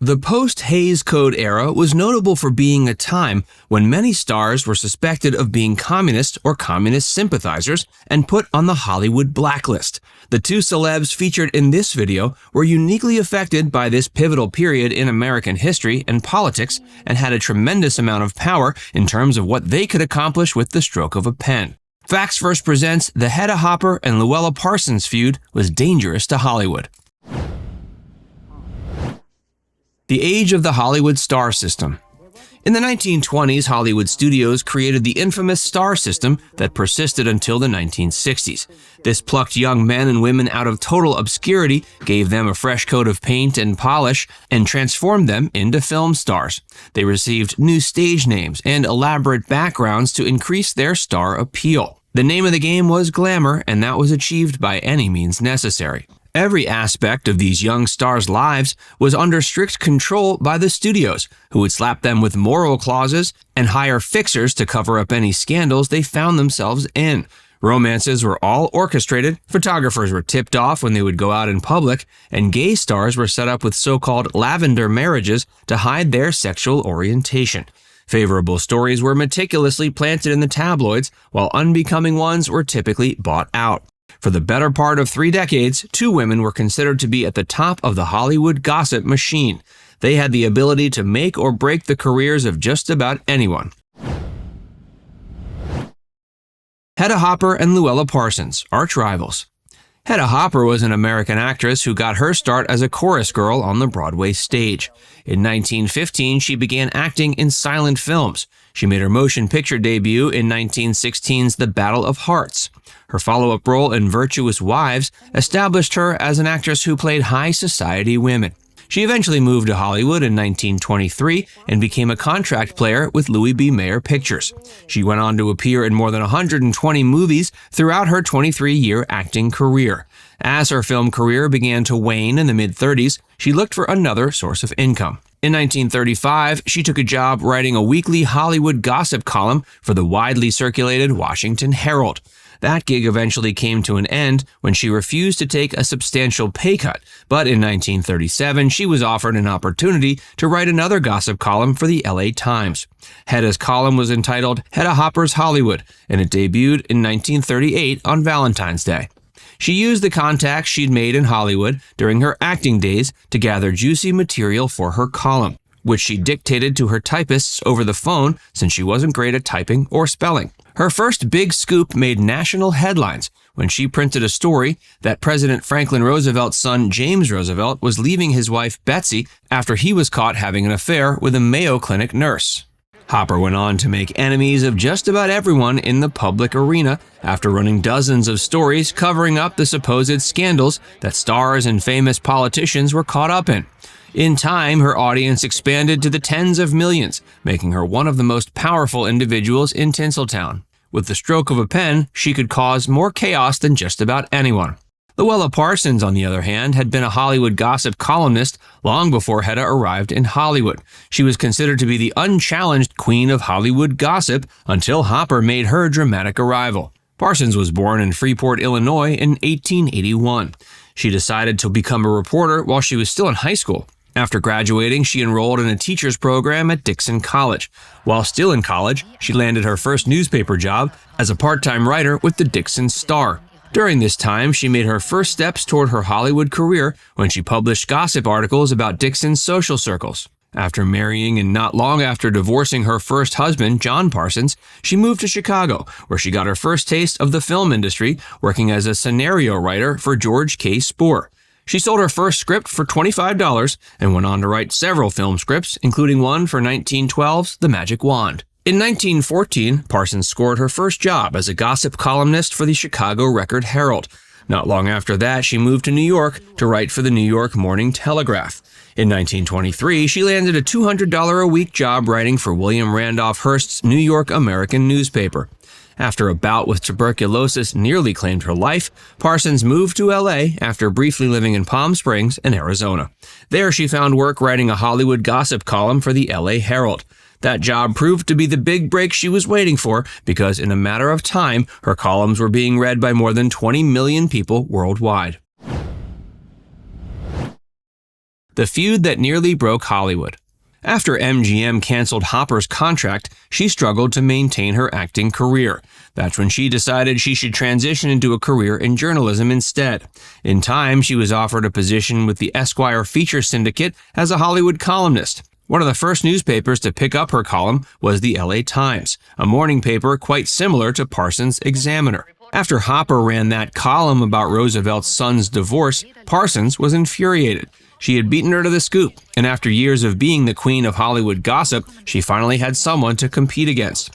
The post-Hays Code era was notable for being a time when many stars were suspected of being communist or communist sympathizers and put on the Hollywood blacklist. The two celebs featured in this video were uniquely affected by this pivotal period in American history and politics and had a tremendous amount of power in terms of what they could accomplish with the stroke of a pen. Facts First presents the Hedda Hopper and Louella Parsons feud was dangerous to Hollywood. The age of the Hollywood star system. In the 1920s, Hollywood studios created the infamous star system that persisted until the 1960s. This plucked young men and women out of total obscurity, gave them a fresh coat of paint and polish, and transformed them into film stars. They received new stage names and elaborate backgrounds to increase their star appeal. The name of the game was glamour, and that was achieved by any means necessary. Every aspect of these young stars' lives was under strict control by the studios, who would slap them with moral clauses and hire fixers to cover up any scandals they found themselves in. Romances were all orchestrated, photographers were tipped off when they would go out in public, and gay stars were set up with so-called lavender marriages to hide their sexual orientation. Favorable stories were meticulously planted in the tabloids, while unbecoming ones were typically bought out. For the better part of 3 decades, two women were considered to be at the top of the Hollywood gossip machine. They had the ability to make or break the careers of just about anyone. Hedda Hopper and Louella Parsons, arch rivals. Hedda Hopper was an American actress who got her start as a chorus girl on the Broadway stage. In 1915, she began acting in silent films. She made her motion picture debut in 1916's The Battle of Hearts. Her follow-up role in Virtuous Wives established her as an actress who played high society women. She eventually moved to Hollywood in 1923 and became a contract player with Louis B. Mayer Pictures. She went on to appear in more than 120 movies throughout her 23-year acting career. As her film career began to wane in the mid-30s, she looked for another source of income. In 1935, she took a job writing a weekly Hollywood gossip column for the widely circulated Washington Herald. That gig eventually came to an end when she refused to take a substantial pay cut, but in 1937 she was offered an opportunity to write another gossip column for the LA Times. Hedda's column was entitled Hedda Hopper's Hollywood, and it debuted in 1938 on Valentine's Day. She used the contacts she'd made in Hollywood during her acting days to gather juicy material for her column, which she dictated to her typists over the phone since she wasn't great at typing or spelling. Her first big scoop made national headlines when she printed a story that President Franklin Roosevelt's son James Roosevelt was leaving his wife Betsy after he was caught having an affair with a Mayo Clinic nurse. Hopper went on to make enemies of just about everyone in the public arena after running dozens of stories covering up the supposed scandals that stars and famous politicians were caught up in. In time, her audience expanded to the tens of millions, making her one of the most powerful individuals in Tinseltown. With the stroke of a pen, she could cause more chaos than just about anyone. Louella Parsons, on the other hand, had been a Hollywood gossip columnist long before Hedda arrived in Hollywood. She was considered to be the unchallenged queen of Hollywood gossip until Hopper made her dramatic arrival. Parsons was born in Freeport, Illinois in 1881. She decided to become a reporter while she was still in high school. After graduating, she enrolled in a teacher's program at Dixon College. While still in college, she landed her first newspaper job as a part-time writer with the Dixon Star. During this time, she made her first steps toward her Hollywood career when she published gossip articles about Dixon's social circles. After marrying and not long after divorcing her first husband, John Parsons, she moved to Chicago, where she got her first taste of the film industry, working as a scenario writer for George K. Spoor. She sold her first script for $25 and went on to write several film scripts, including one for 1912's The Magic Wand. In 1914, Parsons scored her first job as a gossip columnist for the Chicago Record-Herald. Not long after that, she moved to New York to write for the New York Morning Telegraph. In 1923, she landed a $200 a week job writing for William Randolph Hearst's New York American newspaper. After a bout with tuberculosis nearly claimed her life, Parsons moved to LA after briefly living in Palm Springs and Arizona. There she found work writing a Hollywood gossip column for the LA Herald. That job proved to be the big break she was waiting for because in a matter of time, her columns were being read by more than 20 million people worldwide. the feud that nearly broke Hollywood. After MGM canceled Hopper's contract, she struggled to maintain her acting career. That's when she decided she should transition into a career in journalism instead. In time, she was offered a position with the Esquire feature syndicate as a Hollywood columnist. One of the first newspapers to pick up her column was the LA Times, a morning paper quite similar to Parsons' Examiner. After Hopper ran that column about Roosevelt's son's divorce, Parsons was infuriated. She had beaten her to the scoop, and after years of being the queen of Hollywood gossip, she finally had someone to compete against.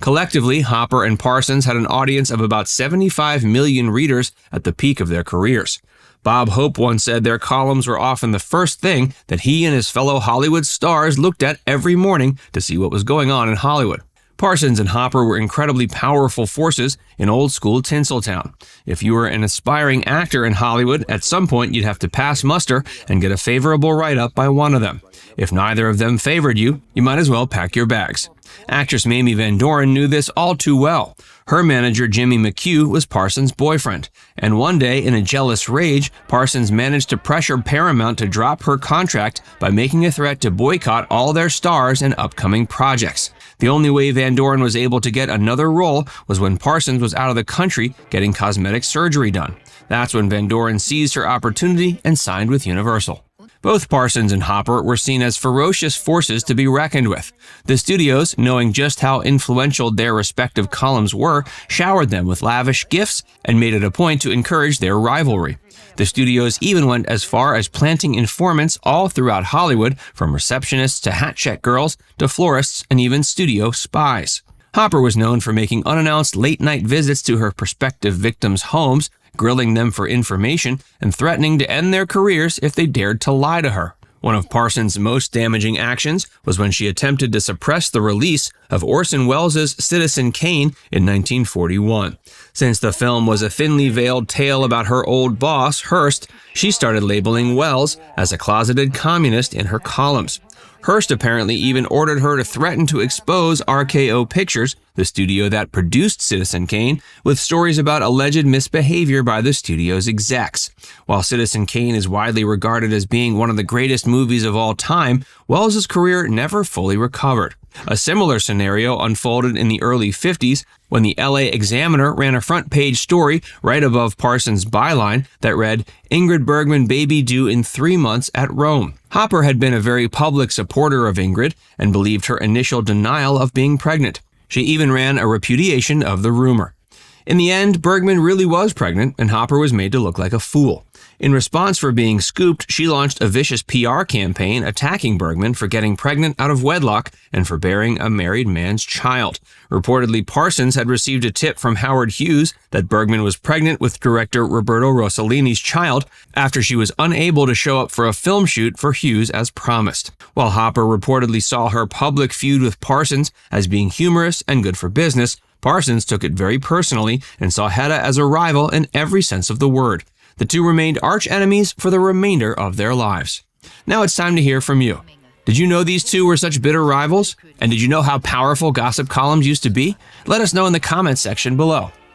Collectively, Hopper and Parsons had an audience of about 75 million readers at the peak of their careers. Bob Hope once said their columns were often the first thing that he and his fellow Hollywood stars looked at every morning to see what was going on in Hollywood. Parsons and Hopper were incredibly powerful forces in old-school Tinseltown. If you were an aspiring actor in Hollywood, at some point you'd have to pass muster and get a favorable write-up by one of them. If neither of them favored you, you might as well pack your bags. Actress Mamie Van Doren knew this all too well. Her manager, Jimmy McHugh, was Parsons' boyfriend, and one day, in a jealous rage, Parsons managed to pressure Paramount to drop her contract by making a threat to boycott all their stars and upcoming projects. The only way Van Doren was able to get another role was when Parsons was out of the country getting cosmetic surgery done. That's when Van Doren seized her opportunity and signed with Universal. Both Parsons and Hopper were seen as ferocious forces to be reckoned with. The studios, knowing just how influential their respective columns were, showered them with lavish gifts and made it a point to encourage their rivalry. The studios even went as far as planting informants all throughout Hollywood, from receptionists to hat check girls to florists and even studio spies. Hopper was known for making unannounced late-night visits to her prospective victims' homes, grilling them for information, and threatening to end their careers if they dared to lie to her. One of Parsons' most damaging actions was when she attempted to suppress the release of Orson Welles' Citizen Kane in 1941. Since the film was a thinly veiled tale about her old boss, Hearst, she started labeling Welles as a closeted communist in her columns. Hearst apparently even ordered her to threaten to expose RKO Pictures, the studio that produced Citizen Kane, with stories about alleged misbehavior by the studio's execs. While Citizen Kane is widely regarded as being one of the greatest movies of all time, Welles' career never fully recovered. A similar scenario unfolded in the early 50s when the LA Examiner ran a front-page story right above Parsons' byline that read, "Ingrid Bergman baby due in 3 months at Rome." Hopper had been a very public supporter of Ingrid and believed her initial denial of being pregnant. She even ran a repudiation of the rumor. In the end, Bergman really was pregnant, and Hopper was made to look like a fool. In response for being scooped, she launched a vicious PR campaign attacking Bergman for getting pregnant out of wedlock and for bearing a married man's child. Reportedly, Parsons had received a tip from Howard Hughes that Bergman was pregnant with director Roberto Rossellini's child after she was unable to show up for a film shoot for Hughes as promised. While Hopper reportedly saw her public feud with Parsons as being humorous and good for business, Parsons took it very personally and saw Hedda as a rival in every sense of the word. The two remained arch enemies for the remainder of their lives. Now it's time to hear from you. Did you know these two were such bitter rivals? And did you know how powerful gossip columns used to be? Let us know in the comments section below.